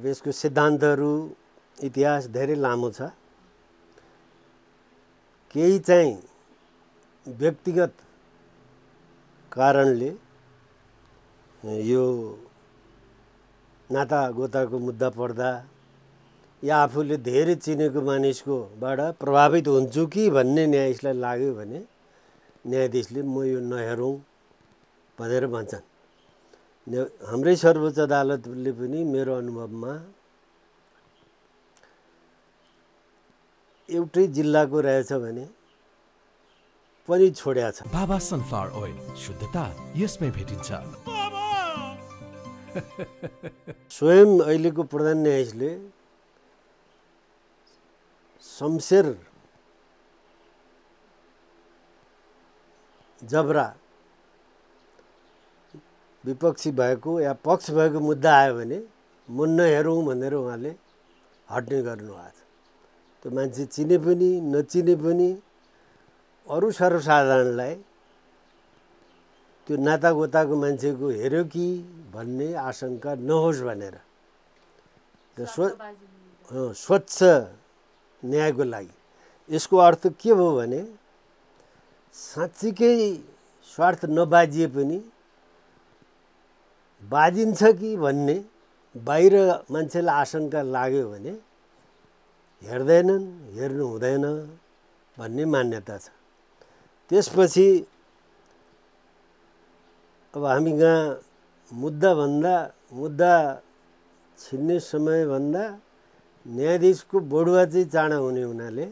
अब यसको सिद्धान्तहरू इतिहास धेरै लामो छ। केही चाहिँ व्यक्तिगत कारणले यो नातागोताको मुद्दा पर्दा या आफूले धेरै चिनेको मानिसकोबाट प्रभावित हुन्छु कि भन्ने न्यायाधीशलाई लाग्यो भने न्यायाधीशले म यो नहेरौँ भनेर भन्छन्। हाम्रै सर्वोच्च अदालतले पनि मेरो अनुभवमा एउटै जिल्लाको रहेछ भने पनि छोड्या छ। बाबा सनफ्लावर ओइल, शुद्धता यसमै भेटिन्छ। स्वयं अहिलेको प्रधान न्यायाधीशले शमशेर जबरा विपक्षी भएको या पक्ष भएको मुद्दा आयो भने म नहेरौँ भनेर उहाँले हट्ने गर्नुभएको छ। त्यो मान्छे चिने पनि नचिने पनि अरू सर्वसाधारणलाई त्यो नातागोताको मान्छेको हेर्यो कि भन्ने आशंका नहोस् भनेर स्वच्छ न्यायको लागि। यसको अर्थ के हो भने साँच्चीकै स्वार्थ नबाजिए पनि बाजिन्छ कि भन्ने बाहिर मान्छेलाई आशंका लाग्यो भने हेर्दैनन्, हेर्नु हुँदैन भन्ने मान्यता छ। त्यसपछि अब हामी कहाँ मुद्दा छिन्ने समयभन्दा न्यायाधीशको बढुवा चाहिँ चाँडो हुने हुनाले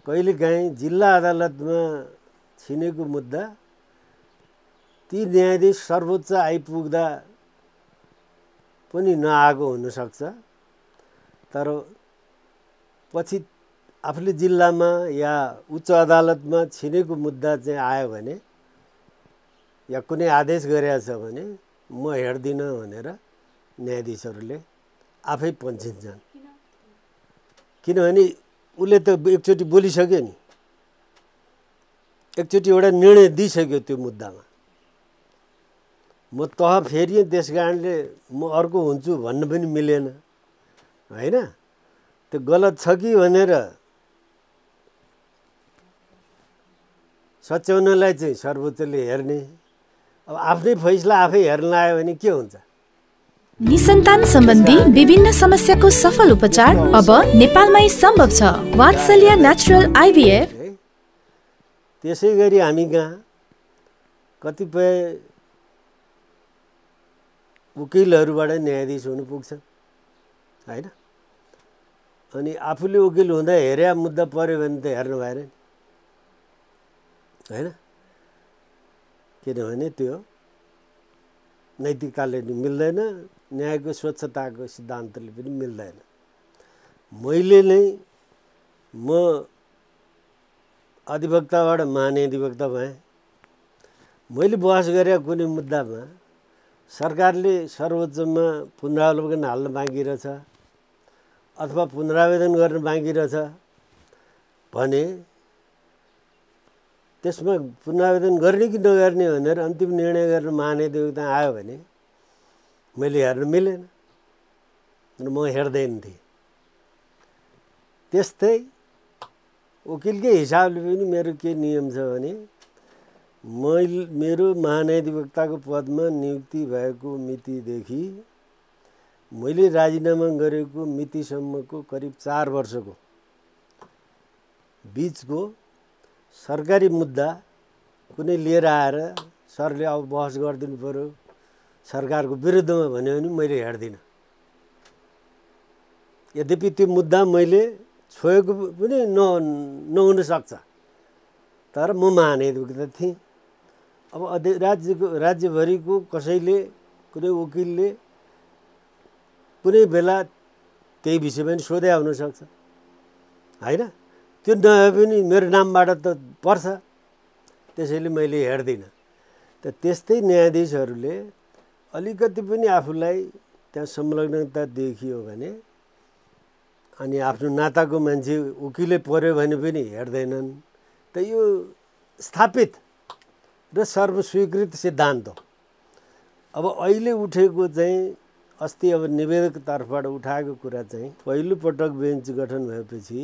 कहिलेकाहीँ जिल्ला अदालतमा छिनेको मुद्दा ती न्यायाधीश सर्वोच्च आइपुग्दा पनि नआएको हुनसक्छ। तर पछि आफूले जिल्लामा या उच्च अदालतमा छिनेको मुद्दा चाहिँ आयो भने या कुनै आदेश गरेको छ भने म हेर्दिनँ भनेर न्यायाधीशहरूले आफै पन्छिन्छन्। किनभने उसले त एकचोटि बोलिसक्यो नि, एकचोटि एउटा निर्णय दिइसक्यो त्यो मुद्दामा। म तह फेरिएँ त्यस कारणले म अर्को हुन्छु भन्न पनि मिलेन होइन। त्यो गलत छ कि भनेर सच्याउनलाई चाहिँ सर्वोच्चले हेर्ने। अब आफ्नै फैसला आफै हेर्न आयो भने के हुन्छ? निसन्तान सम्बन्धी विभिन्न समस्याको सफल उपचार अब नेपालमै सम्भव छ। वात्सल्य नेचुरल आइभीएफ। त्यसै गरी हामी कहाँ कतिपय वकिलहरूबाट न्यायाधीश हुनु पुग्छ होइन। अनि आफूले वकिल हुँदा हेरे मुद्दा पर्यो भने त हेर्नु भएन नि होइन। किनभने त्यो नैतिकताले नि मिल्दैन, न्यायको स्वच्छताको सिद्धान्तले पनि मिल्दैन। म अधिवक्ताबाट महाधिवक्ता भएँ। मैले बहस गरेँ कुनै मुद्दामा सरकारले सर्वोच्चमा पुनरावलोकन हाल्न बाँकी रहेछ अथवा पुनरावेदन गर्न बाँकी रहेछ भने त्यसमा पुनरावेदन गर्ने कि नगर्ने भनेर अन्तिम निर्णय गर्न महाधिवक्ता आयो भने मैले हेर्न मिलेन र म हेर्दैन थिएँ। त्यस्तै वकिलकै हिसाबले पनि मेरो के नियम छ भने मेरो महाधिवक्ताको पदमा नियुक्ति भएको मितिदेखि मैले राजीनामा गरेको मितिसम्मको करिब 4 वर्षको बिचको सरकारी मुद्दा कुनै लिएर आएर सरले अब बहस गरिदिनु पर्यो सरकारको विरुद्धमा भन्यो भने मैले हेर्दिनँ। यद्यपि त्यो मुद्दा मैले छोएको पनि नहुन सक्छ, तर म महाधिवक्ता थिएँ। अब राज्यभरिको कसैले कुनै वकिलले कुनै बेला त्यही विषयमा पनि सोधे हुनसक्छ होइन। त्यो नभए पनि मेरो नामबाट त पर्छ, त्यसैले मैले हेर्दिनँ। त त्यस्तै न्यायाधीशहरूले अलिकति पनि आफूलाई त्यहाँ संलग्नता देखियो भने अनि आफ्नो नाताको मान्छे वकिलै पर्यो भने पनि हेर्दैनन्। त यो स्थापित र सर्वस्वीकृत सिद्धान्त हो। अब अहिले उठेको चाहिँ अस्ति अब निवेदक तर्फबाट उठाएको कुरा चाहिँ पहिलो पटक बेन्च गठन भएपछि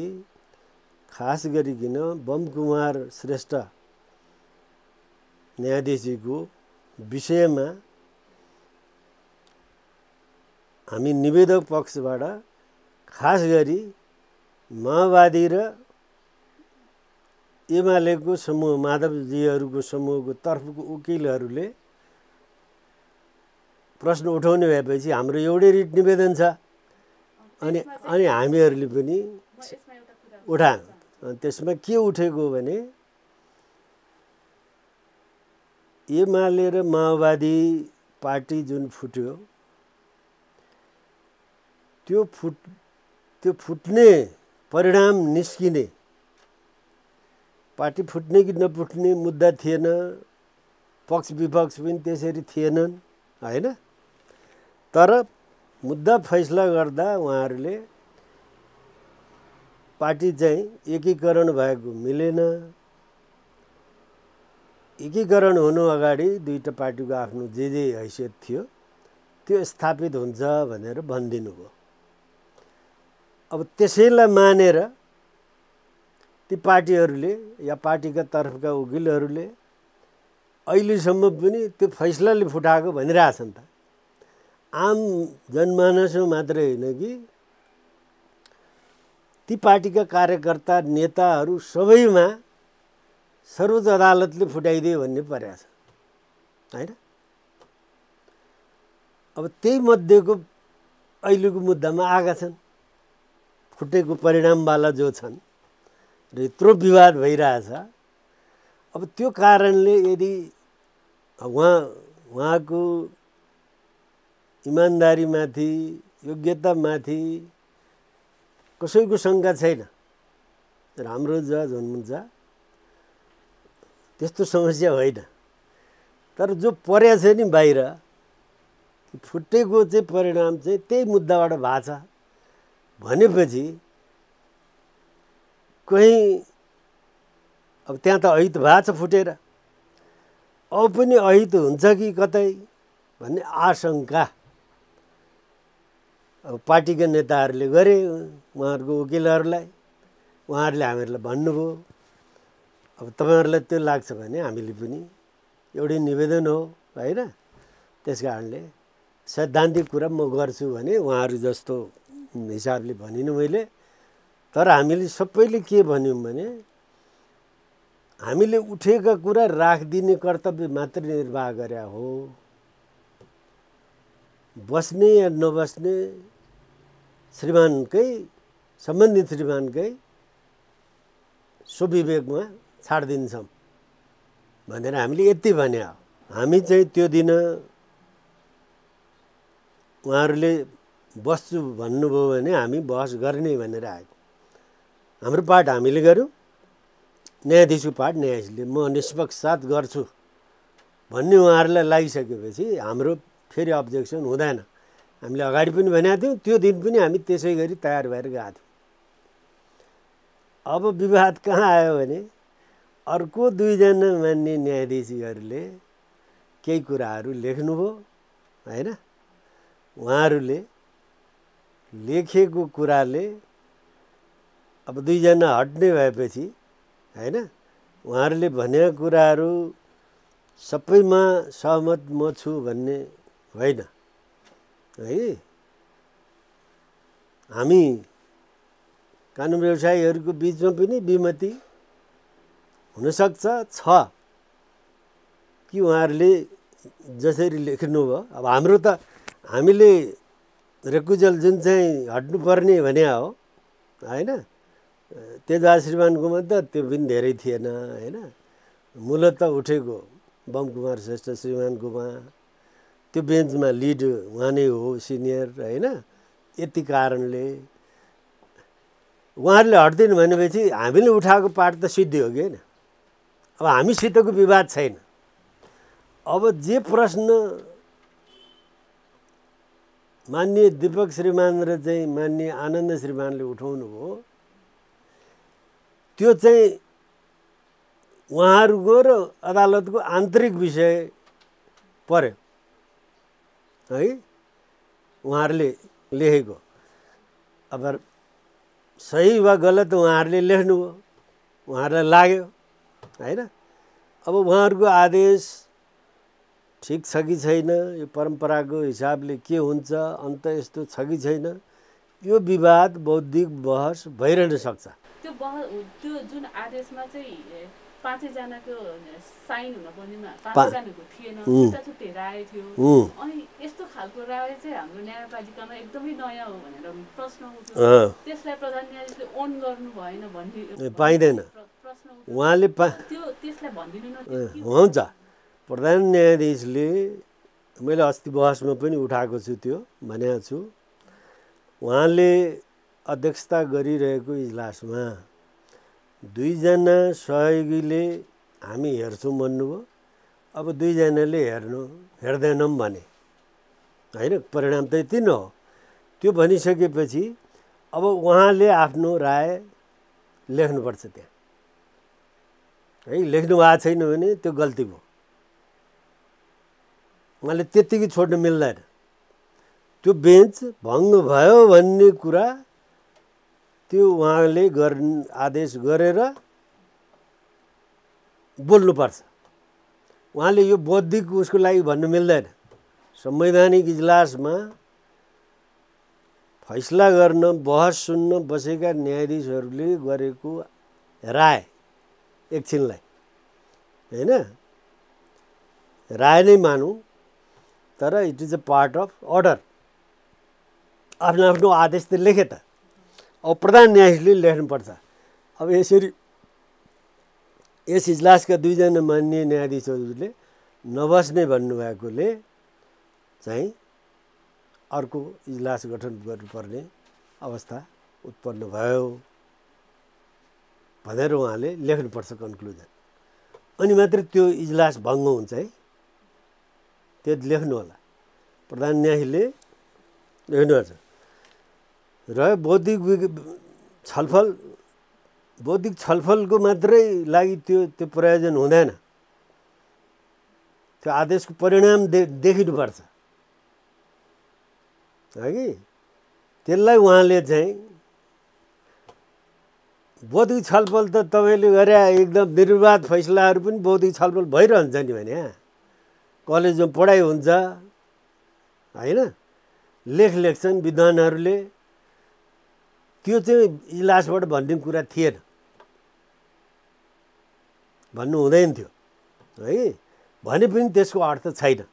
खास गरिकन बमकुमार श्रेष्ठ न्यायाधीशको विषयमा हामी निवेदक पक्षबाट खास गरी माओवादी र एमालेको समूह माधवजीहरूको समूहको तर्फको वकिलहरूले प्रश्न उठाउने भएपछि हाम्रो एउटै रिट निवेदन छ अनि हामीहरूले पनि उठायौँ। त्यसमा के उठेको भने एमाले र माओवादी पार्टी जुन फुट्यो त्यो फुट्ने परिणाम निस्किने पार्टी फुट्ने कि नफुट्ने मुद्दा थिएन, पक्ष विपक्ष पनि त्यसरी थिएनन् हैन। तर मुद्दा फैसला गर्दा उहाँहरूले पार्टी चाहिँ एकीकरण भएको मिलेन, एकीकरण हुनु अगाडि दुईटा पार्टीको आफ्नो जे हैसियत थियो त्यो स्थापित हुन्छ भनेर भनिदिनु भयो। अब त्यसैलाई मानेर ती पार्टीहरूले या पार्टीका तर्फका वकिलहरूले अहिलेसम्म पनि त्यो फैसलाले फुटाएको भनिरहेछन् त। आम जनमानसमा मात्रै होइन कि ती पार्टीका कार्यकर्ता नेताहरू सबैमा सर्वोच्च अदालतले फुटाइदियो भन्ने परेको छ हैन। अब त्यही मध्येको अहिलेको मुद्दामा आएका छन्, फुटेको परिणामवाला जो छन् र यत्रो विवाद भइरहेछ। अब त्यो कारणले यदि उहाँको इमान्दारीमाथि योग्यतामाथि कसैको शङ्का छैन, राम्रो जज हुनुहुन्छ, त्यस्तो समस्या होइन। तर जो परेको छ नि बाहिर फुटेको चाहिँ परिणाम चाहिँ त्यही मुद्दाबाट भएको छ भनेपछि कहीँ अब त्यहाँ त अहित भएको छ फुटेर, अब पनि अहित हुन्छ कि कतै भन्ने आशंका अब पार्टीका नेताहरूले गरे उहाँहरूको वकिलहरूलाई। उहाँहरूले हामीहरूलाई भन्नुभयो अब तपाईँहरूलाई त्यो लाग्छ भने हामीले पनि एउटै निवेदन हो हैन। त्यस कारणले सैद्धान्तिक कुरा म गर्छु भने उहाँहरू जस्तो हिसाबले भनिनु मैले। तर हामीले सबैले के भन्यौँ भने हामीले उठेका कुरा राखिदिने कर्तव्य मात्र निर्वाह गरे हो, बस्ने या नबस्ने श्रीमानकै सम्बन्धित श्रीमानकै स्वविवेकमा छाडिदिन्छौँ भनेर हामीले यति भने हो। हामी चाहिँ त्यो दिन उहाँहरूले बस्छु भन्नुभयो भने हामी बहस गर्ने भनेर आएको। हाम्रो पाठ हामीले गऱ्यौँ, न्यायाधीशको पाठ न्यायाधीशले म निष्पक्षपात गर्छु भन्ने उहाँहरूलाई लागिसकेपछि हाम्रो फेरि अब्जेक्सन हुँदैन। हामीले अगाडि पनि भनेका थियौँ, त्यो दिन पनि हामी त्यसै गरी तयार भएर गएका थियौँ। अब विवाद कहाँ आयो भने अर्को दुईजना मान्य न्यायाधीशहरूले केही कुराहरू लेख्नुभयो हैन। उहाँहरूले लेखेको कुराले अब दुईजना हट्ने भएपछि हैन, उहाँहरूले भनेका कुराहरू सबैमा सहमत म छु भन्ने होइन है। हामी कानुन व्यवसायीहरूको बिचमा पनि विमति हुनसक्छ छ कि उहाँहरूले जसरी लेख्नुभयो। अब हाम्रो त हामीले रेकुजल जुन चाहिँ हट्नुपर्ने भने हो हैन, तेजबहादुर श्रीमानकोमा त त्यो पनि धेरै थिएन हैन। मूलत उठेको बमकुमार श्रेष्ठ श्रीमानकोमा त्यो बेन्चमा लिड उहाँ नै हो, सिनियर हैन। यति कारणले उहाँहरूले हट्दैन भनेपछि हामीले उठाएको पाठ त सिद्धियो कि होइन। अब हामीसितको विवाद छैन। अब जे प्रश्न माननीय दीपक श्रीमान र चाहिँ माननीय आनन्द श्रीमानले उठाउनु भयो त्यो चाहिँ उहाँहरूको र अदालतको आन्तरिक विषय पर्यो है। उहाँहरूले लेखेको। अब सही वा गलत उहाँहरूले लेख्नुभयो, उहाँहरूलाई लाग्यो होइन। अब उहाँहरूको आदेश ठिक छ कि छैन, यो परम्पराको हिसाबले के हुन्छ, अन्त यस्तो छ कि छैन, यो विवाद बौद्धिक बहस भइरहन सक्छ। त्यो जुन आदेशमा चाहिँ 5 जनाको साइन हुनुपर्नेमा 5 जनाको थिएन, छुट्टै राय थियो। अनि यस्तो खालको राय चाहिँ हाम्रो न्यायपालिकामा एकदमै नयाँ हो भनेर प्रश्न उठ्यो। त्यसलाई प्रधान न्यायाधीशले ओन गर्नु भएन भन्ने पाइँदैन प्रश्न उहाँले त्यसलाई भनिदिनु न। हुन्छ, प्रधान न्यायाधीशले, मैले अस्ति बहसमा पनि उठाएको छु, त्यो भनेको छु, उहाँले अध्यक्षता गरिरहेको इजलासमा 2 जना सहयोगीले हामी हेर्छौँ भन्नुभयो। अब 2 जनाले हेर्दैनौँ भने होइन, परिणाम त यति न हो। त्यो भनिसकेपछि अब उहाँले आफ्नो राय लेख्नुपर्छ त्यहाँ है। लेख्नु भएको छैन भने त्यो गल्ती भयो, उहाँले त्यत्तिकै छोड्नु मिल्दैन। त्यो बेन्च भङ्ग भयो भन्ने कुरा त्यो उहाँले आदेश गरेर बोल्नुपर्छ। उहाँले यो बौद्धिक उसको लागि भन्नु मिल्दैन। संवैधानिक इजलासमा फैसला गर्न, बहस सुन्न बसेका न्यायाधीशहरूले गरेको राय एकछिनलाई होइन, राय नै मानौँ, तर it is a part of order. आफ्नो आफ्नो आदेश त लेखे त, अब प्रधान न्यायाधीशले लेख्नुपर्छ। अब यसरी यस इजलासका 2 जना माननीय न्यायाधीशहरूले नबस्ने भन्नुभएकोले चाहिँ अर्को इजलास गठन गर्नुपर्ने अवस्था उत्पन्न भयो भनेर उहाँले लेख्नुपर्छ कन्क्लुजन। अनि मात्र त्यो इजलास भङ्ग हुन्छ है, त्यो लेख्नु होला। प्रधान न्यायाधीशले लेख्नुपर्छ। र बौद्धिक छलफलको मात्रै लागि त्यो प्रयोजन हुँदैन। त्यो आदेशको परिणाम देखिनुपर्छ है कि। त्यसलाई उहाँले चाहिँ बौद्धिक छलफल त तपाईँले गरे एकदम निर्विवाद फैसलाहरू पनि बौद्धिक छलफल भइरहन्छ नि भने, कलेजमा पढाइ हुन्छ होइन, लेख्छन् विद्वानहरूले, त्यो चाहिँ इजलासबाट भन्ने कुरा थिएन, भन्नु हुँदैन थियो है। भने पनि त्यसको अर्थ छैन,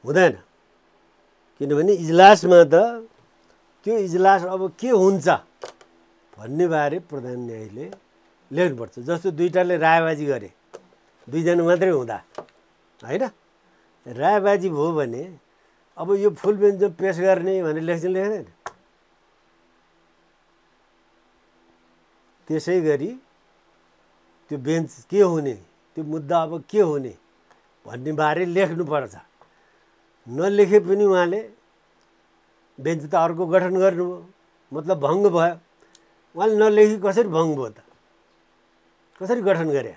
हुँदैन। किनभने इजलासमा त त्यो इजलास अब के हुन्छ भन्ने बारे प्रधान न्यायाधीशले लेख्नुपर्छ। जस्तो 2टाले रायबाजी गरे, 2 जना मात्रै हुँदा होइन, रायबाजी भयो भने अब यो फुल बेन्च पेस गर्ने भनेर लेख्दैन। त्यसै गरी त्यो बेन्च के हुने, त्यो मुद्दा अब के हुने भन्ने बारे लेख्नुपर्छ। नलेखे पनि उहाँले बेन्च त अर्को गठन गर्नुभयो, मतलब भङ्ग भयो। उहाँले नलेखी कसरी भङ्ग भयो त, कसरी गठन गरे?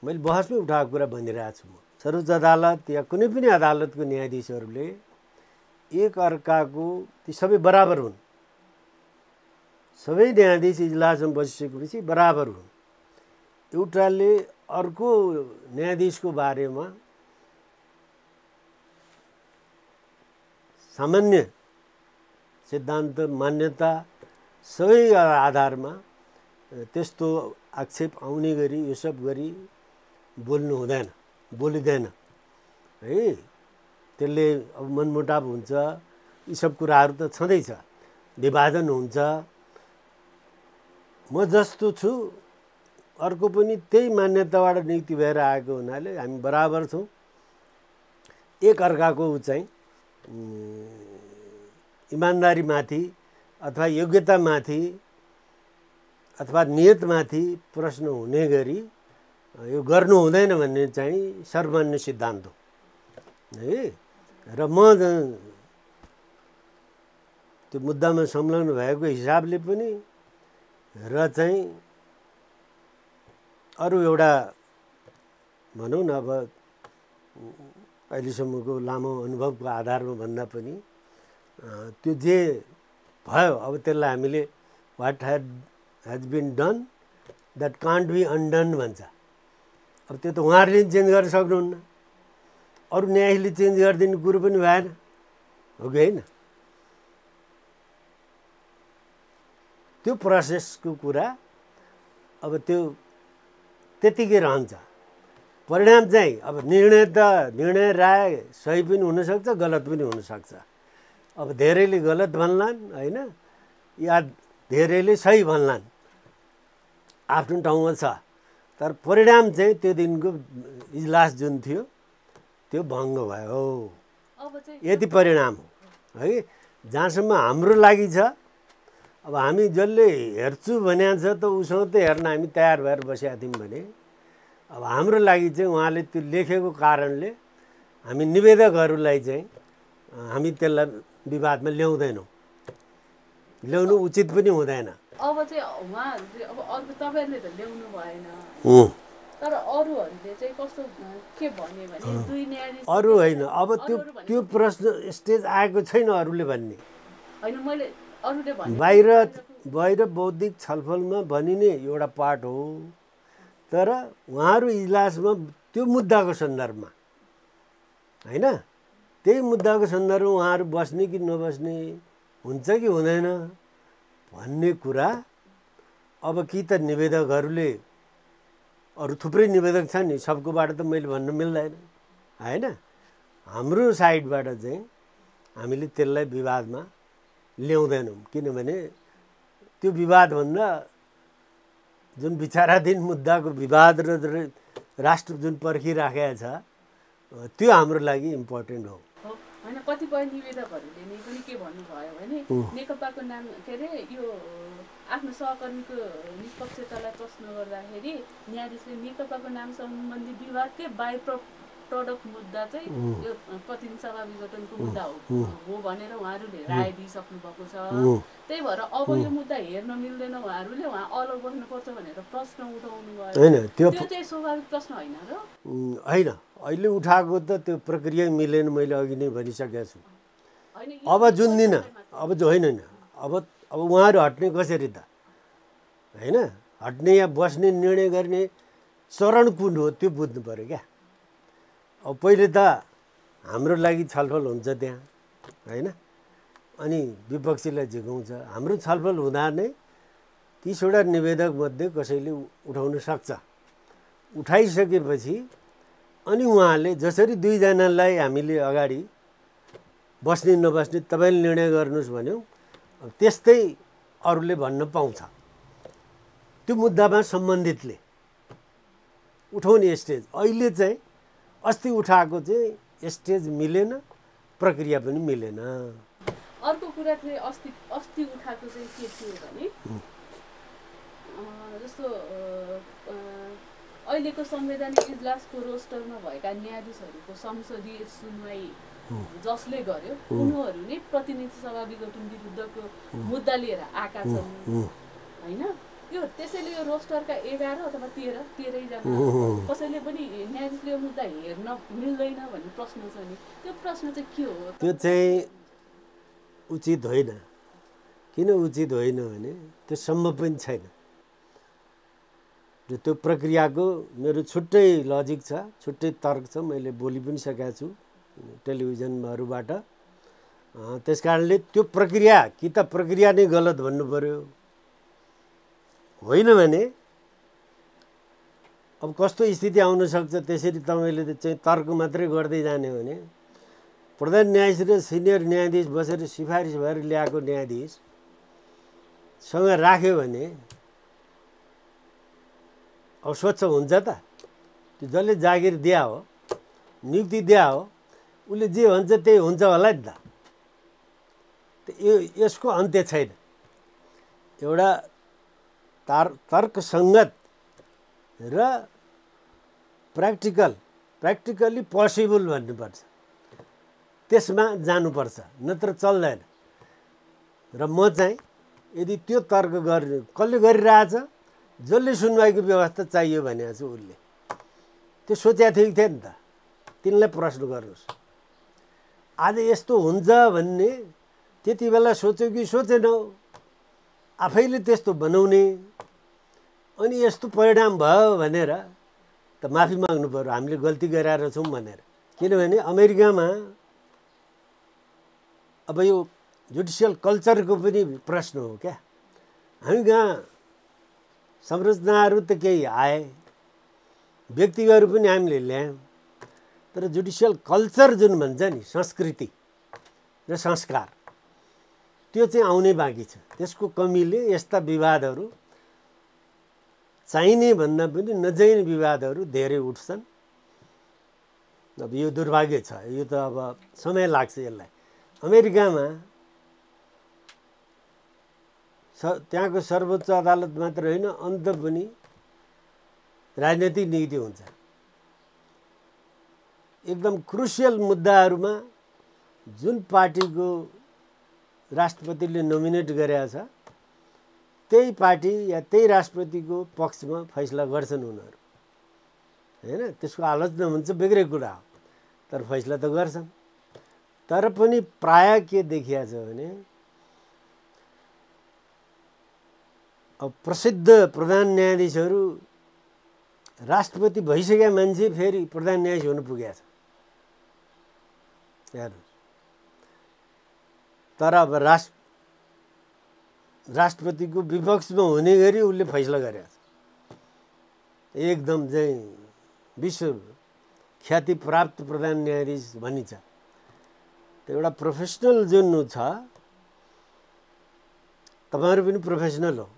मैले बहसमै उठाएको कुरा भनिरहेको छु। म सर्वोच्च अदालत या कुनै पनि अदालतको न्यायाधीशहरूले एक अर्काको, ती सबै बराबर हुन्। सबै न्यायाधीश इजलासमा बसिसकेपछि बराबर हुन्। एउटाले अर्को न्यायाधीशको बारेमा सामान्य सिद्धान्त, मान्यता सबै आधारमा त्यस्तो आक्षेप आउने गरी यो सब गरी बोल्नु हुँदैन, बोलिँदैन है। त्यसले अब मनमुटाव हुन्छ, यी सब कुराहरू त छँदैछ, विभाजन हुन्छ। म जस्तो छु अर्को पनि त्यही मान्यताबाट नियुक्ति भएर आएको हुनाले हामी बराबर छौँ। एक अर्काको चाहिँ इमान्दारीमाथि अथवा योग्यतामाथि अथवा नियतमाथि प्रश्न हुने गरी यो गर्नु हुँदैन भन्ने चाहिँ सर्वमान्य सिद्धान्त हो है। र म त्यो मुद्दामा संलग्न भएको हिसाबले पनि र चाहिँ अरू एउटा भनौँ न, अब अहिलेसम्मको लामो अनुभवको आधारमा भन्दा पनि त्यो जे भयो अब त्यसलाई हामीले what has been done that can't be undone भन्छ। अब त्यो त उहाँहरूले चेन्ज गर्न सक्नुहुन्न, अरू न्यायाधीशले चेन्ज गरिदिने कुरो पनि भएन, हो कि होइन? त्यो प्रोसेसको कुरा अब त्यो त्यतिकै रहन्छ। परिणाम चाहिँ अब निर्णय राय सही पनि हुनसक्छ, गलत पनि हुनसक्छ। अब धेरैले गलत भन्लान् होइन, या धेरैले सही भन्लान्, आफ्नो ठाउँमा छ। तर परिणाम चाहिँ त्यो दिनको इजलास जुन थियो त्यो भङ्ग भयो, यति परिणाम हो है। जहाँसम्म हाम्रो लागि छ, अब हामी जसले हेर्छु भनेको छ त उसँग त हेर्न हामी तयार भएर बसेका थियौँ भने, अब हाम्रो लागि चाहिँ उहाँले त्यो लेखेको कारणले हामी निवेदकहरूलाई चाहिँ हामी त्यसलाई विवादमा ल्याउँदैनौँ, ल्याउनु उचित पनि हुँदैन। अब चाहिँ उहाँहरूले अब अर्को तपाईँहरूले त ल्याउनु भएन, तर अरूहरूले चाहिँ कस्तो के भन्यो भने दुई न्यायाधीश अरू होइन। अब त्यो प्रश्न स्टेज आएको छैन अरूले भन्ने होइन, मैले अरूले भने बाहिर बौद्धिक छलफलमा भनिने एउटा पार्ट हो। तर उहाँहरू इजलासमा त्यो मुद्दाको सन्दर्भमा होइन, त्यही मुद्दाको सन्दर्भमा उहाँहरू बस्ने कि नबस्ने, हुन्छ कि हुँदैन भन्ने कुरा अब कि त निवेदकहरूले, अरू थुप्रै निवेदक छन् नि, सबकोबाट त मैले भन्न मिल्दैन होइन। हाम्रो साइडबाट चाहिँ हामीले त्यसलाई विवादमा ल्याउँदैनौँ, किनभने त्यो विवादभन्दा जुन विचाराधीन मुद्दाको विवाद र राष्ट्र जुन पर्खिराखेको छ त्यो हाम्रो लागि इम्पोर्टेन्ट हो। होइन, कतिपय निवेदकहरूले नै पनि के भन्नुभयो भने नेकपाको नाम के अरे यो आफ्नो सहकर्मीको निष्पक्षतालाई प्रश्न गर्दाखेरि न्यायाधीशले नेकपाको नाम सम्बन्धी विवादकै बाई प्रडक्ट मुद्दा चाहिँ यो प्रतिनिधि सभा विघटनको मुद्दा हो भनेर उहाँहरूले राय दिइसक्नु भएको छ। त्यही भएर अब यो मुद्दा हेर्न मिल्दैन, उहाँहरूले उहाँ अलग बस्नुपर्छ भनेर प्रश्न उठाउनु भयो। होइन, त्यो चाहिँ स्वाभाविक प्रश्न होइन र? होइन, अहिले उठाएको त त्यो प्रक्रिया मिलेन, मैले अघि नै भनिसकेको छु। अब जुन दिन अब होइन अब उहाँहरू हट्ने कसरी त होइन, हट्ने या बस्ने निर्णय गर्ने चरण कुन हो त्यो बुझ्नु पऱ्यो क्या। अब पहिले त हाम्रो लागि छलफल हुन्छ त्यहाँ होइन, अनि विपक्षीलाई झिकाउँछ। हाम्रो छलफल हुँदा नै 30वटा निवेदकमध्ये कसैले उठाउन सक्छ। उठाइसकेपछि अनि उहाँले जसरी दुईजनालाई हामीले अगाडि बस्ने नबस्ने तपाईँले निर्णय गर्नुहोस् भन्यौँ, त्यस्तै अरूले भन्न पाउँछ। त्यो मुद्दामा सम्बन्धितले उठाउने स्टेज अहिले चाहिँ अस्ति उठाएको चाहिँ स्टेज मिलेन, प्रक्रिया पनि मिलेन। अर्को कुरा चाहिँ अस्ति उठाएको चाहिँ के थियो भने जस्तो अहिलेको संवैधानिक इजलासको रोस्टरमा भएका न्यायाधीशहरूको संसदीय सुनवाई जसले गर्यो उनीहरू नै प्रतिनिधि सभा विघटन विरुद्धको मुद्दा लिएर आएका छन् होइन। यो त्यसैले यो रोस्टरका 11 अथवा 13 जना कसैले पनि न्यायाधीशले यो मुद्दा हेर्न मिल्दैन भन्ने प्रश्न छ नि, त्यो प्रश्न चाहिँ के हो? त्यो चाहिँ उचित होइन। किन उचित होइन भने त्यो सम्भव पनि छैन। त्यो प्रक्रियाको मेरो छुट्टै लजिक छ, छुट्टै तर्क छ, मैले बोली पनि सकेको छु टेलिभिजनहरूबाट। त्यस कारणले त्यो प्रक्रिया कि त प्रक्रिया नै गलत भन्नु पर्यो, होइन भने अब कस्तो स्थिति आउन सक्छ। त्यसरी तपाईँले चाहिँ तर्क मात्रै गर्दै जाने हो भने प्रधान न्यायाधीश र सिनियर न्यायाधीश बसेर सिफारिस भएर ल्याएको न्यायाधीशसँग राख्यो भने अब स्वच्छ हुन्छ त? त्यो जसले जागिर दिया हो, नियुक्ति दिया हो, उसले जे भन्छ त्यही हुन्छ होला नि त। यसको अन्त्य छैन। एउटा तर्कसङ्गत र प्र्याक्टिकल्ली पोसिबल भन्नुपर्छ, त्यसमा जानुपर्छ, नत्र चल्दैन। र म चाहिँ यदि त्यो तर्क गर्ने कसले गरिरहेछ, जसले सुनवाईको व्यवस्था चाहियो भनेको छु उसले त्यो सोचेको थियो कि थिएन त, तिनलाई प्रश्न गर्नुहोस्। आज यस्तो हुन्छ भन्ने त्यति बेला सोच्यो कि सोचेनौ आफैले त्यस्तो बनाउने अनि यस्तो परिणाम भयो भनेर त माफी माग्नु पर्यो हामीले गल्ती गरेर छौँ भनेर। किनभने अमेरिकामा अब यो जुडिसियल कल्चरको पनि प्रश्न हो क्या। हामी कहाँ संरचनाहरू त केही आए, व्यक्तिहरू पनि हामीले ल्यायौँ, तर जुडिसियल कल्चर जुन भन्छ नि संस्कृति र संस्कार त्यो चाहिँ आउनै बाँकी छ। त्यसको कमीले यस्ता विवादहरू चाहिने भन्दा पनि नचाहिने विवादहरू धेरै उठ्छन्। अब यो दुर्भाग्य छ, यो त अब समय लाग्छ यसलाई। अमेरिकामा त्यहाँको सर्वोच्च अदालत मात्र होइन, अन्त पनि राजनैतिक नीति हुन्छ। एकदम क्रुसियल मुद्दाहरूमा जुन पार्टीको राष्ट्रपतिले नोमिनेट गरेका छ त्यही पार्टी या त्यही राष्ट्रपतिको पक्षमा फैसला गर्छन् उनीहरू, हैन? त्यसको आलोचना हुन्छ बेग्रै कुरा हो, तर फैसला त गर्छन्। तर पनि प्राय के देखिया छ भने अब प्रसिद्ध प्रधान न्यायाधीशहरू राष्ट्रपति भइसकेका मान्छे फेरि प्रधान न्यायाधीश हुन पुगेका छ हेर्नु। तर अब राष्ट्रपतिको विपक्षमा हुने गरी उसले फैसला गरेको छ। एकदम चाहिँ विश्व ख्याति प्राप्त प्रधान न्यायाधीश भनिन्छ। त्यो एउटा प्रोफेसनल जुन छ, तपाईँहरू पनि प्रोफेसनल हो,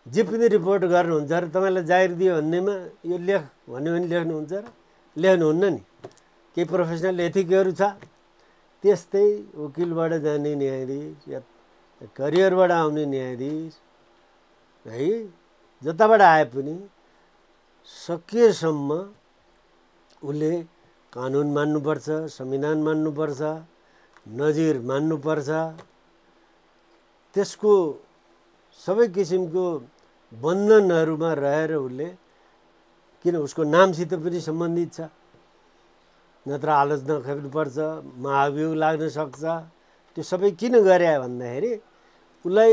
जे पनि रिपोर्ट गर्नुहुन्छ र तपाईँलाई जाहिर दियो भन्नेमा यो लेख भन्यो भने लेख्नुहुन्छ र लेख्नुहुन्न नि। केही प्रोफेसनल एथिकहरू छ। त्यस्तै वकिलबाट जाने न्यायाधीश या करियरबाट आउने न्यायाधीश है, जताबाट आए पनि सकेसम्म उसले कानुन मान्नुपर्छ, संविधान मान्नुपर्छ, नजिर मान्नुपर्छ। त्यसको सबै किसिमको बन्धनहरूमा रहेर उसले, किन उसको नामसित पनि सम्बन्धित छ, नत्र आलोचना खेप्नुपर्छ, महाभियोग लाग्न सक्छ। त्यो सबै किन गरे भन्दाखेरि उसलाई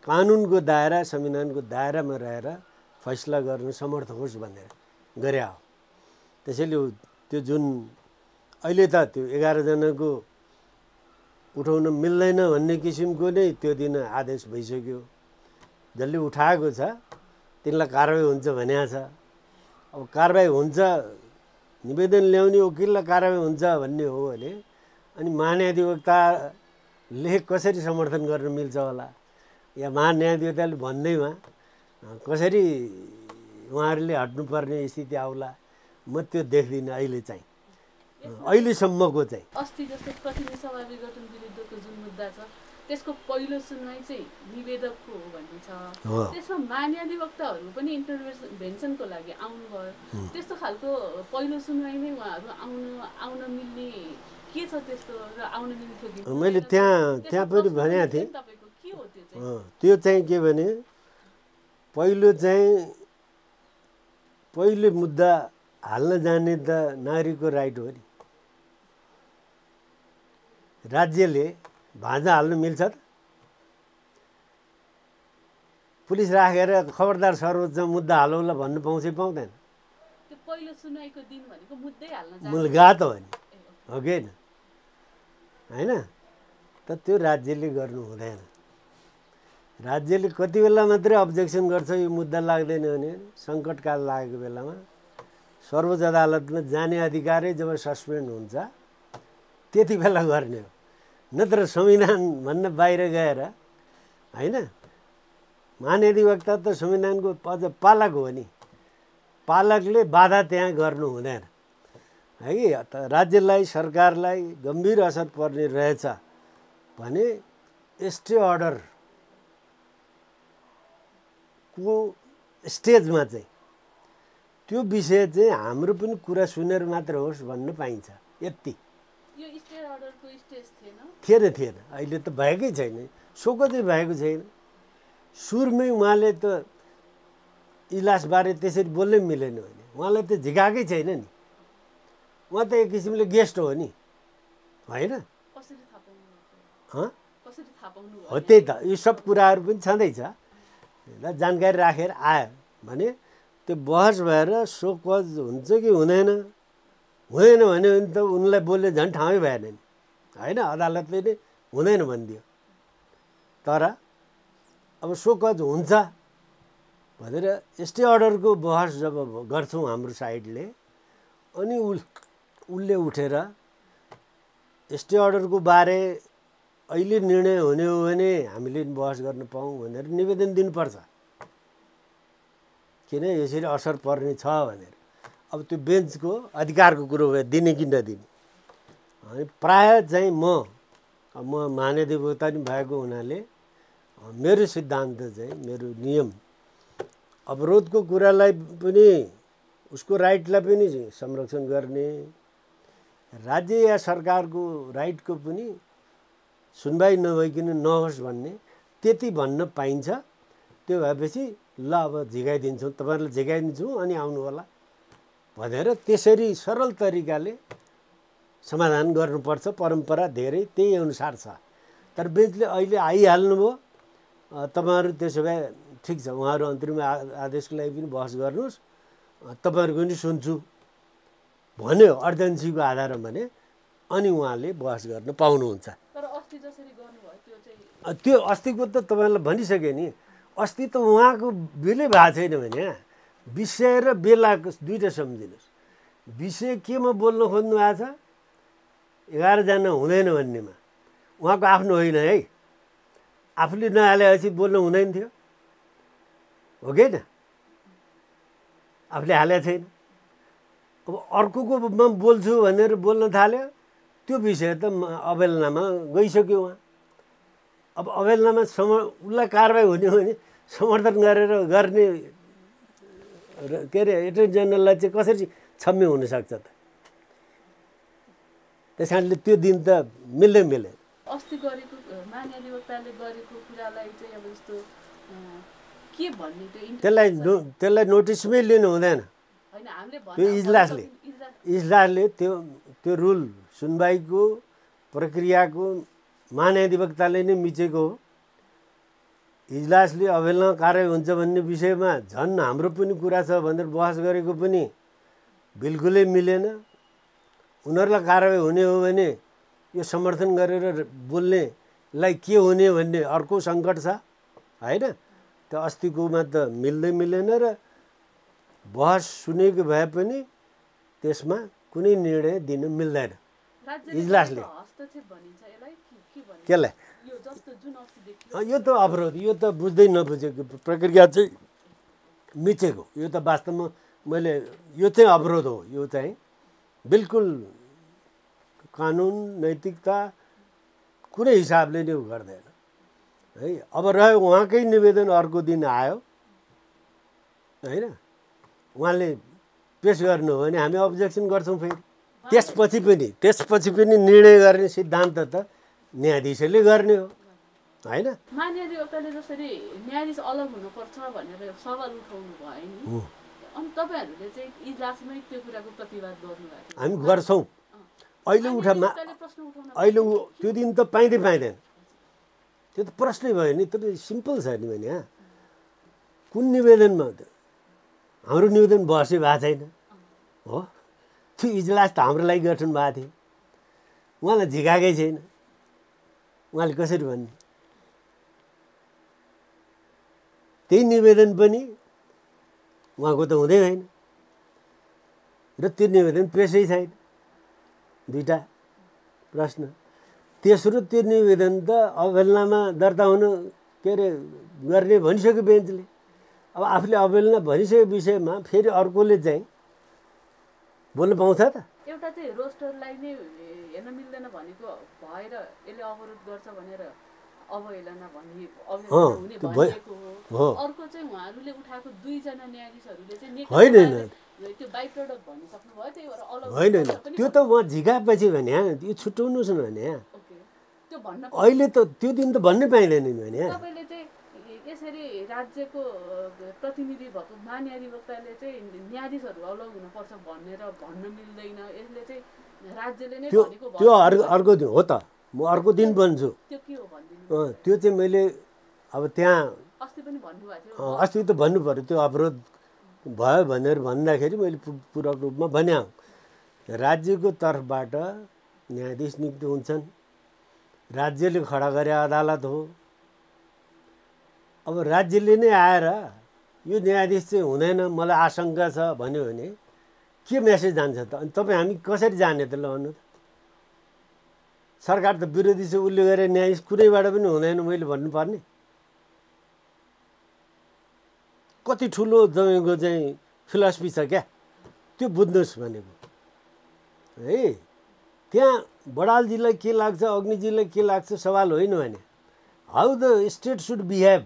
कानुनको दायरा, संविधानको दायरामा रहेर फैसला गर्न समर्थ होस् भनेर गरे हो। त्यसैले त्यो जुन अहिले त त्यो 11 जनाको उठाउन मिल्दैन भन्ने किसिमको नै त्यो दिन आदेश भइसक्यो। जसले उठाएको छ तिनलाई कारबाही हुन्छ भनेको छ। अब कारबाही हुन्छ, निवेदन ल्याउने वकिललाई कारबाही हुन्छ भन्ने हो भने अनि महान्यायाधिवक्ताले कसरी समर्थन गर्न मिल्छ होला, या महान्यायाधिवक्ताले भन्दैमा कसरी उहाँहरूले हट्नुपर्ने स्थिति आउला, म त्यो देख्दिनँ अहिले चाहिँ, अहिलेसम्मको चाहिँ। अस्ति जस्तै प्रतिनिधि सभा विघटन विरुद्धको जुन मुद्दा छ त्यसको पहिलो सुनवाई चाहिँ निवेदकको हो भन्ने छ। त्यसमा महान्यायाधिवक्ताहरू पनि इन्टरभेन्सनको लागि आउनुभयो। त्यस्तो खालको पहिलो सुनवाई नै उहाँहरू आउन मिल्ने के छ त्यस्तो, र आउन मिल्थ्यो कि? मैले त्यहाँ पनि भनेको थिएँ। तपाईँको के हो त्यो चाहिँ? त्यो चाहिँ के भने पहिलो मुद्दा हाल्न जाने त नागरिकको राइट हो नि। राज्यले भाँजा हाल्नु मिल्छ त? पुलिस राखेर खबरदार सर्वोच्च मुद्दा हालौँला भन्नु पाउँछ पाउँदैन? त्यो पहिलो सुनवाईको दिन भनेको मुद्दै हाल्न जानु मूलघात हो नि, हो कि होइन? त त्यो राज्यले गर्नु हुँदैन। राज्यले कति बेला मात्रै अब्जेक्सन गर्छ यो मुद्दा लाग्दैन भने सङ्कटकाल लागेको बेलामा सर्वोच्च अदालतमा जाने अधिकारै जब सस्पेन्ड हुन्छ त्यति बेला गर्ने हो। नत्र संविधानभन्दा बाहिर गएर होइन। महान्यायाधिवक्ता त संविधानको अझ पालक हो नि, पालकले बाधा त्यहाँ गर्नु हुँदैन है कि? राज्यलाई, सरकारलाई गम्भीर असर पर्ने रहेछ भने स्टे अर्डरको स्टेजमा चाहिँ त्यो विषय चाहिँ हाम्रो पनि कुरा सुनेर मात्र होस् भन्न पाइन्छ। यति यो स्टे अर्डरको स्टेज थिएन। अहिले त भएकै छैन, सोको चाहिँ भएको छैन। सुरुमै उहाँले त इजलासबारे त्यसरी बोल्नै मिलेन भने उहाँलाई त झिकाएकै छैन नि। उहाँ त एक किसिमले गेस्ट हो नि, होइन? कसरी थाहा पाउनु हो त्यही त यो सब कुराहरू पनि छँदैछ ल जानकारी राखेर आयो भने त्यो बहस भएर सोकज हुन्छ कि हुँदैन हुँदैन भन्यो भने त उनलाई बोल्ने झन् ठाउँै भएन नि होइन अदालतले नै हुँदैन भनिदियो तर अब सोकज हुन्छ भनेर स्टे अर्डरको बहस जब गर्छौँ हाम्रो साइडले अनि उसले उठेर स्टे अर्डरको बारे अहिले निर्णय हुने हो भने हामीले बहस गर्न पाऊँ भनेर निवेदन दिनुपर्छ किन यसरी असर पर्ने छ भनेर अब त्यो बेन्चको अधिकारको कुरो भयो दिने कि नदिने अनि प्रायः चाहिँ म महाधिवक्ता नि भएको हुनाले मेरो सिद्धान्त चाहिँ मेरो नियम अवरोधको कुरालाई पनि उसको राइटलाई पनि संरक्षण गर्ने राज्य या सरकारको राइटको पनि सुनवाई नभइकन नहोस् भन्ने त्यति भन्न पाइन्छ त्यो भएपछि ल अब झिकाइदिन्छौँ तपाईँहरूलाई झिकाइदिन्छौँ अनि आउनु होला भनेर त्यसरी सरल तरिकाले समाधान गर्नुपर्छ परम्परा धेरै त्यही अनुसार छ तर बेन्चले अहिले आइहाल्नुभयो तपाईँहरू त्यसो भए ठिक छ उहाँहरू अन्तरिम आदेशको लागि पनि बहस गर्नुहोस् तपाईँहरूको पनि सुन्छु भन्यो अर्जेन्सीको आधारमा भने अनि उहाँले बहस गर्न पाउनुहुन्छ त्यो अस्तिको त तपाईँलाई भनिसकेँ नि अस्ति त उहाँको बेलै भएको छैन भने विषय र बेलाको दुईवटा सम्झिनुहोस् विषय केमा बोल्न खोज्नु भएको छ 11 जना हुँदैन भन्नेमा उहाँको आफ्नो होइन है आफूले नहालेपछि बोल्न हुँदैन थियो हो कि न आफूले हालेको छैन अब अर्कोको म बोल्छु भनेर बोल्न थाल्यो त्यो विषय त अवहेलनामा गइसक्यो उहाँ अब अवहेलनामा उसलाई कारबाही हुने हो भने समर्थन गरेर गर्ने के अरे एटर्नी जेनरललाई चाहिँ कसरी क्षम्य हुनसक्छ त त्यस कारणले त्यो दिन त मिल्दैन अस्ति गरेको महाधिवक्ताले गरेको कुरालाई चाहिँ अब यस्तो के भन्ने त्यसलाई नोटिसमै लिनु हुँदैन त्यो इजलासले त्यो रुल सुनवाईको प्रक्रियाको महाधिवक्ताले नै मिचेको हो इजलासले अवहेलना कारबाही हुन्छ भन्ने विषयमा झन् हाम्रो पनि कुरा छ भनेर बहस गरेको पनि बिल्कुलै मिलेन उनीहरूलाई कारबाही हुने हो भने यो समर्थन गरेर बोल्नेलाई के हुने भन्ने अर्को सङ्कट छ होइन त्यो अस्तिकोमा त मिलेन र बहस सुनेको भए पनि त्यसमा कुनै निर्णय दिन मिल्दैन इजलासले केलाई यो त अवरोध यो त बुझ्दै नबुझेको प्रक्रिया चाहिँ मिचेको यो त वास्तवमा मैले यो चाहिँ अवरोध हो यो चाहिँ बिल्कुल कानुन नैतिकता कुनै हिसाबले नै गर्दैन है अब रह्यो उहाँकै निवेदन अर्को दिन आयो होइन उहाँले पेस गर्नु हो भने हामी अब्जेक्सन गर्छौँ फेरि त्यसपछि पनि निर्णय गर्ने सिद्धान्त त न्यायाधीशले गर्ने हो होइन महाधिवक्ताले जसरी न्यायाधीश अलग हुनुपर्छ भनेर सवाल उठाउनु भयो नि अनि तपाईँहरूले चाहिँ इजलासमै त्यो कुराको प्रतिवाद गर्नुभएको हामी गर्छौँ अहिले त्यो दिन त पाइँदैन त्यो त प्रश्नै भयो नि तपाईँ सिम्पल छ नि भने कुन निवेदनमा त हाम्रो निवेदन बहसै भएको छैन हो त्यो इजलास त हाम्रो लागि गठन भएको थियो उहाँलाई झिकाएकै छैन उहाँले कसरी भन्ने त्यही निवेदन पनि उहाँको त हुँदै होइन र त्यो निवेदन प्रेसै छैन दुईवटा प्रश्न तेस्रो त्यो निवेदन त अवहेलनामा दर्ता हुनु के अरे गर्ने भनिसक्यो बेन्चले अब आफूले अवहेलना भनिसकेको विषयमा फेरि अर्कोले चाहिँ बोल्न पाउँछ त एउटा चाहिँ रोस्टरलाई नै हेर्न मिल्दैन भनेको भएर यसले अवरोध गर्छ भनेर अवहेलना भनिएको हो अर्को चाहिँ उहाँहरूले उठाएको 2 जना न्यायाधीशहरूले चाहिँ होइन त्यो बाइ प्रोडक्ट भनिसक्नु भयो त्यही भएर अलग होइन त्यो त उहाँ झिकाएपछि भने यो छुट्याउनुहोस् न भने त्यो भन्न अहिले त त्यो दिन त भन्नै पाइँदैन नि भने तपाईँले चाहिँ यसरी राज्यको प्रतिनिधि भएको महाधिवक्ताले चाहिँ न्यायाधीशहरू अलग हुनुपर्छ भनेर भन्न मिल्दैन यसले चाहिँ राज्यले नै भनेको त्यो अर्को दिन हो त म अर्को दिन भन्छु। त्यो के हो भनिदिनु। त्यो चाहिँ मैले अब त्यहाँ अस्ति पनि भन्नुभएको थियो। अस्ति त भन्नु पर्यो त्यो अवरोध भयो भनेर भन्दाखेरि मैले पूरक रूपमा भने राज्यको तर्फबाट न्यायाधीश नियुक्त हुन्छन्, राज्यले खडा गरे अदालत हो। अब राज्यले नै आएर यो न्यायाधीश चाहिँ हुँदैन मलाई आशंका छ भन्यो भने के मेसेज जान्छ त? अनि तपाईँ हामी कसरी जाने त? ल भन्नु त। सरकार त विरोधी चाहिँ उसले गरे न्यायाधीश कुनैबाट पनि हुँदैन मैले भन्नुपर्ने? कति ठुलो तपाईँको चाहिँ फिलोसफी छ क्या, त्यो बुझ्नुहोस् भनेको है। त्यहाँ बडालजीलाई के लाग्छ, अग्निजीलाई के लाग्छ सवाल होइन भने how the state should behave.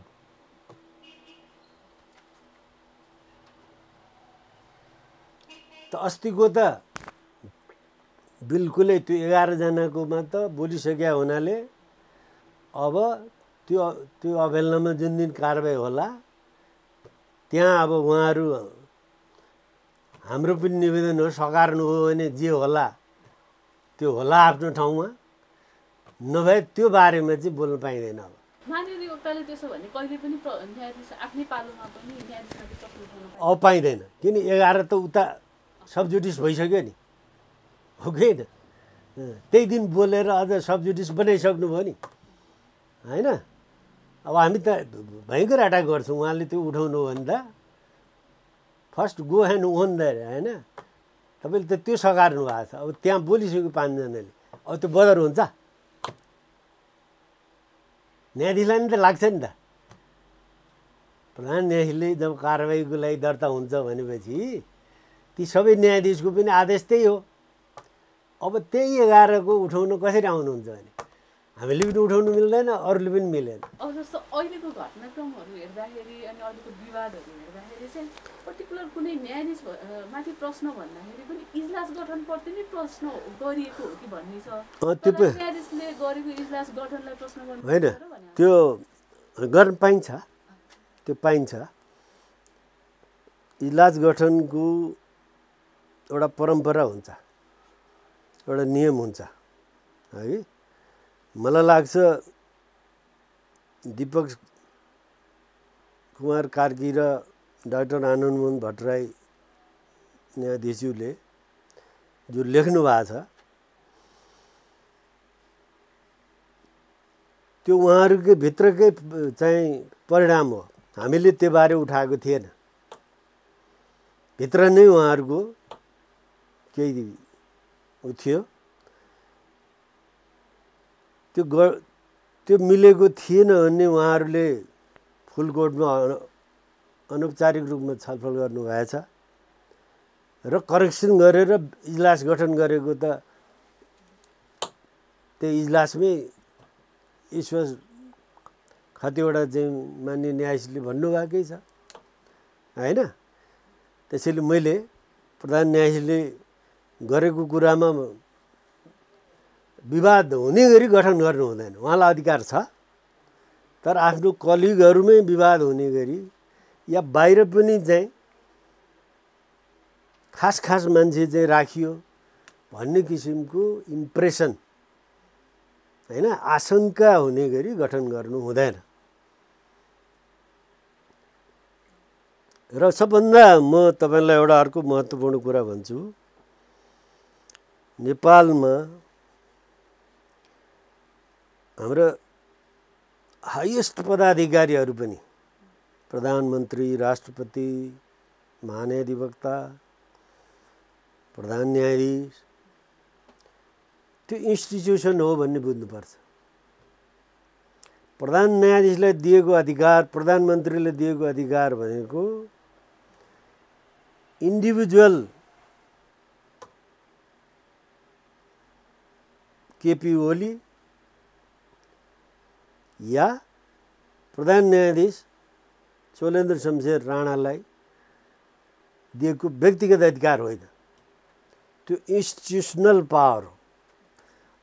त अस्तिको त बिल्कुलै त्यो 11 जनाकोमा त बोलिसक्या हुनाले अब त्यो अवेलनामा जुन दिन कारबाही होला त्यहाँ अब उहाँहरू हाम्रो पनि निवेदन हो सकार्नु हो भने जे होला त्यो होला आफ्नो ठाउँमा, नभए त्यो बारेमा चाहिँ बोल्न पाइँदैन। अब महाधिवक्ताले त्यसो भने कहिले पनि न्यायाधीश आफ्नै पालोमा पनि न्यायाधीशमाथि प्रश्न उठाउन अब पाइँदैन, किन 11 त उता सबजुडिस भइसक्यो नि, हो कि होइन? त्यही दिन बोलेर अझ सबजुडिस बनाइसक्नुभयो नि होइन। अब हामी त भयङ्कर एट्याक गर्छौँ, उहाँले त्यो उठाउनु हो भने त first go and own the होइन। तपाईँले त त्यो सकार्नु भएको छ। अब त्यहाँ बोलिसक्यो 5 जनाले, अब त्यो बदर हुन्छ? न्यायाधीशलाई नि त लाग्छ नि त। प्रधान न्यायाधीशले जब कारबाहीको लागि दर्ता हुन्छ भनेपछि ती सबै न्यायाधीशको पनि आदेश त्यही हो। अब त्यही 11 को उठाउन कसरी आउनुहुन्छ भने हामीले पनि उठाउनु मिल्दैन, अरूले पनि मिलेन। अब जस्तो अहिलेको घटनाक्रमहरू हेर्दाखेरि अनि अहिलेको विवादहरू हेर्दाखेरि चाहिँ पर्टिकुलर कुनै न्यायाधीश माथि प्रश्न भन्दाखेरि पनि इजलास गठनप्रति नै प्रश्न गरिएको हो कि भन्ने छ। न्यायाधीशले गरेको इजलास गठनलाई प्रश्न गर्नु होइन, त्यो गर्न पाइन्छ, त्यो पाइन्छ। इजलास गठनको एउटा परम्परा हुन्छ, एउटा नियम हुन्छ है। मलाई लाग्छ दीपक कुमार कार्की र डाक्टर आनन्द मोहन भट्टराई न्यायाधीशज्यूले जो लेख्नु भएको छ त्यो उहाँहरूकै भित्रकै चाहिँ परिणाम हो। हामीले त्यो बारे उठाएको थिएन, भित्र नै उहाँहरूको केही उ थियो, त्यो मिलेको थिएन भन्ने उहाँहरूले फुल कोर्टमा अनौपचारिक रूपमा छलफल गर्नुभएछ र करेक्सन गरेर इजलास गठन गरेको त त्यो इजलासमै ईश्वर कतिवटा चाहिँ मान्य न्यायाधीशले भन्नुभएकै छ होइन। त्यसैले मैले प्रधान न्यायाधीशले गरेको कुरामा विवाद हुने गरी गठन गर्नु हुँदैन, उहाँलाई अधिकार छ। तर आफ्नो कलिगहरूमै विवाद हुने गरी या बाहिर पनि चाहिँ खास मान्छे चाहिँ राखियो भन्ने किसिमको इम्प्रेसन होइन, आशंका हुने गरी गठन गर्नु हुँदैन। र सबभन्दा म तपाईँलाई एउटा अर्को महत्त्वपूर्ण कुरा भन्छु, नेपालमा हाम्रो हाइएस्ट पदाधिकारीहरू पनि प्रधानमन्त्री, राष्ट्रपति, महान्यायाधिवक्ता, प्रधान न्यायाधीश त्यो इन्स्टिट्युसन हो भन्ने बुझ्नुपर्छ। प्रधान न्यायाधीशलाई दिएको अधिकार, प्रधानमन्त्रीले दिएको अधिकार भनेको इन्डिभिजुअल केपी ओली या प्रधान न्यायाधीश चोलेन्द्र शमशेर राणालाई दिएको व्यक्तिगत अधिकार होइन, त्यो इन्स्टिट्युसनल पावर हो।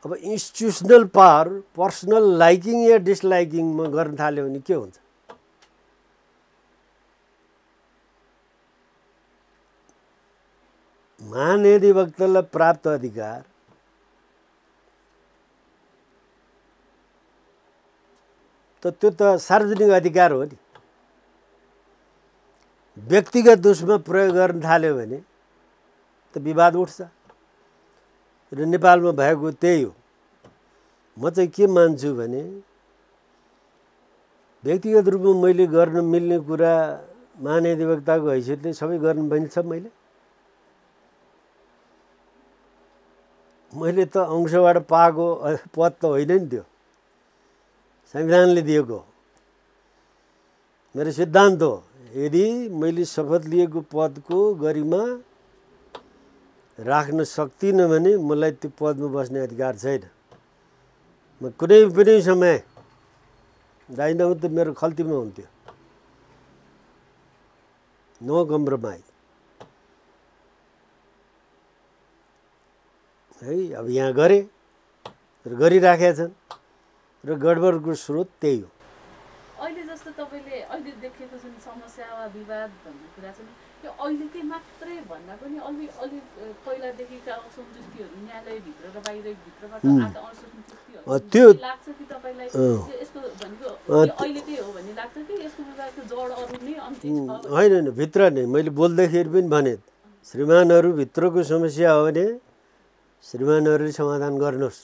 अब इन्स्टिट्युसनल पावर पर्सनल लाइकिङ या डिसलाइकिङमा गर्न थाल्यो भने के हुन्छ? महान्यायाधिवक्तालाई प्राप्त अधिकार त्यो त सार्वजनिक अधिकार हो नि। व्यक्तिगत उसमा प्रयोग गर्न थाल्यो भने त विवाद उठ्छ र नेपालमा भएको त्यही हो। म चाहिँ के मान्छु भने व्यक्तिगत रूपमा मैले गर्न मिल्ने कुरा महाधिवक्ताको हैसियतले सबै गर्न मिल्छ। मैले त अंशबाट पाएको पद त होइन नि, त्यो संविधानले दिएको मेरो सिद्धान्त हो। यदि मैले शपथ लिएको पदको गरिमा राख्न सक्दिनँ भने मलाई त्यो पदमा बस्ने अधिकार छैन। म कुनै पनि समय दाइनौ त मेरो खल्तीमा हुन्थ्यो। नो कम्प्रोमाइज है। अब यहाँ गरे र गरिराखेका छन् र गडबडको स्रोत त्यही हो। अहिले जस्तो तपाईँले अहिले देखेको जुन समस्या वा विवाद भन्ने कुरा छ नि, त्यो अहिलेकै मात्रै भन्दा पनि अलि पहिलादेखिका असन्तुष्टिहरू न्यायालयभित्र र बाहिरभित्रबाट आएको असन्तुष्टिहरू त्यो लाग्छ कि तपाईँलाई यसको भनेको अहिलेकै हो भन्ने लाग्छ कि यसको विवादको जड अरू नै अन्त्य छ? होइन, भित्र नै मैले बोल्दाखेरि पनि भने श्रीमानहरू भित्रको समस्या हो भने श्रीमानहरूले समाधान गर्नुहोस्।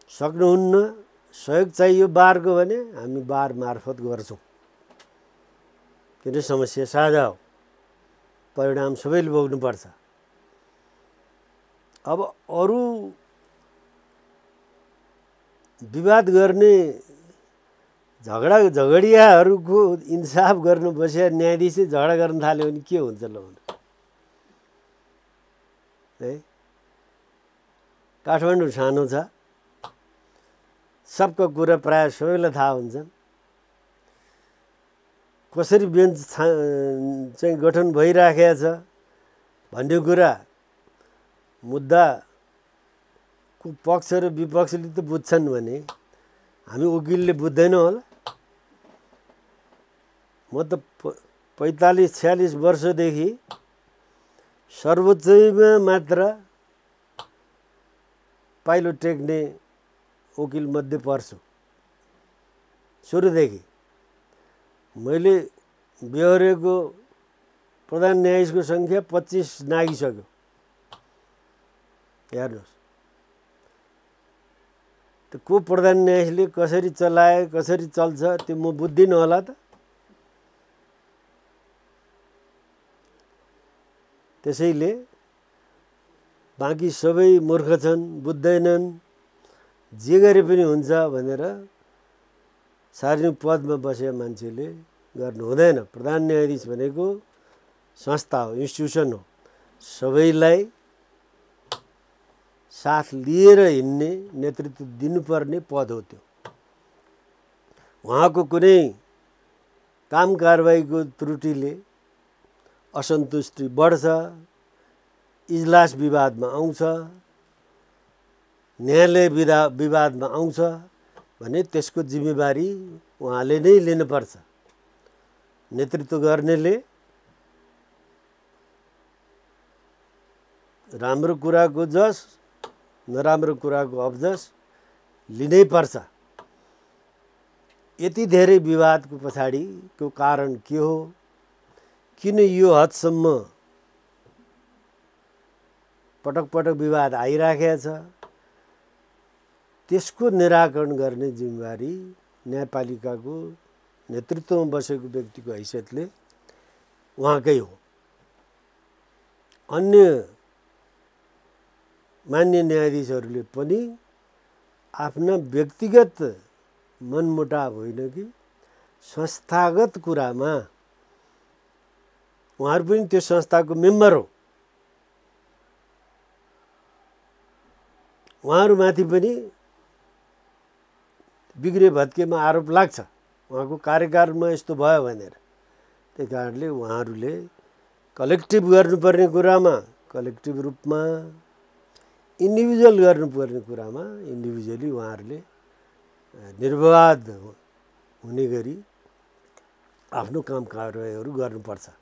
सक्नुहुन्न, सहयोग चाहियो बारको भने हामी बार मार्फत गर्छौँ, किन समस्या साझा हो, परिणाम सबैले भोग्नुपर्छ। अब अरू विवाद गर्ने झगडियाहरूको इन्साफ गर्न बसेर न्यायाधीशले झगडा गर्न थाल्यो भने के हुन्छ ल है? काठमाडौँ सानो छ, सबको कुरा प्रायः सबैलाई थाहा हुन्छन्। कसरी बेन्च चाहिँ गठन भइराखेको छ भन्ने कुरा मुद्दाको पक्ष र विपक्षले त बुझ्छन् भने हामी वकिलले बुझ्दैनौँ होला। म त 45-46 वर्षदेखि सर्वोच्चमा मात्र पाइलो टेक्ने वकिल मध्ये पर्छु। सुरुदेखि मैले बेहोरेको प्रधान न्यायाधीशको सङ्ख्या 25 नागिसक्यो। हेर्नुहोस्, त्यो को प्रधान न्यायाधीशले कसरी चलाए, कसरी चल्छ त्यो म बुझ्दिनँ होला त। त्यसैले बाँकी सबै मूर्ख छन्, बुझ्दैनन्, जे गरे पनि हुन्छ भनेर सार्वजनिक पदमा बसेका मान्छेले गर्नु हुँदैन। प्रधान न्यायाधीश भनेको संस्था हो, इन्स्टिट्युसन हो, सबैलाई साथ लिएर हिँड्ने नेतृत्व दिनुपर्ने पद हो त्यो। उहाँको कुनै काम कारबाहीको त्रुटिले असन्तुष्टि बढ्छ, इजलास विवादमा आउँछ, न्यायालय विवादमा आउँछ भने त्यसको जिम्मेवारी उहाँले नै लिनुपर्छ। नेतृत्व गर्नेले राम्रो कुराको जस, नराम्रो कुराको अब्जस लिनै पर्छ। यति धेरै विवादको पछाडिको कारण के हो, किन यो हदसम्म पटक पटक विवाद आइराखेको छ, त्यसको निराकरण गर्ने जिम्मेवारी न्यायपालिकाको नेतृत्वमा बसेको व्यक्तिको हैसियतले उहाँकै हो। अन्य मान्य न्यायाधीशहरूले पनि आफ्ना व्यक्तिगत मनमुटाव होइन कि संस्थागत कुरामा, उहाँहरू पनि त्यो संस्थाको मेम्बर हो, उहाँहरूमाथि पनि बिग्रे भत्केमा आरोप लाग्छ उहाँको कार्यकालमा यस्तो भयो भनेर। त्यही कारणले उहाँहरूले कलेक्टिभ गर्नुपर्ने कुरामा कलेक्टिभ रूपमा, इन्डिभिजुअल गर्नुपर्ने कुरामा इन्डिभिजुअली उहाँहरूले निर्विवाद हुने गरी आफ्नो काम कारबाहीहरू गर्नुपर्छ।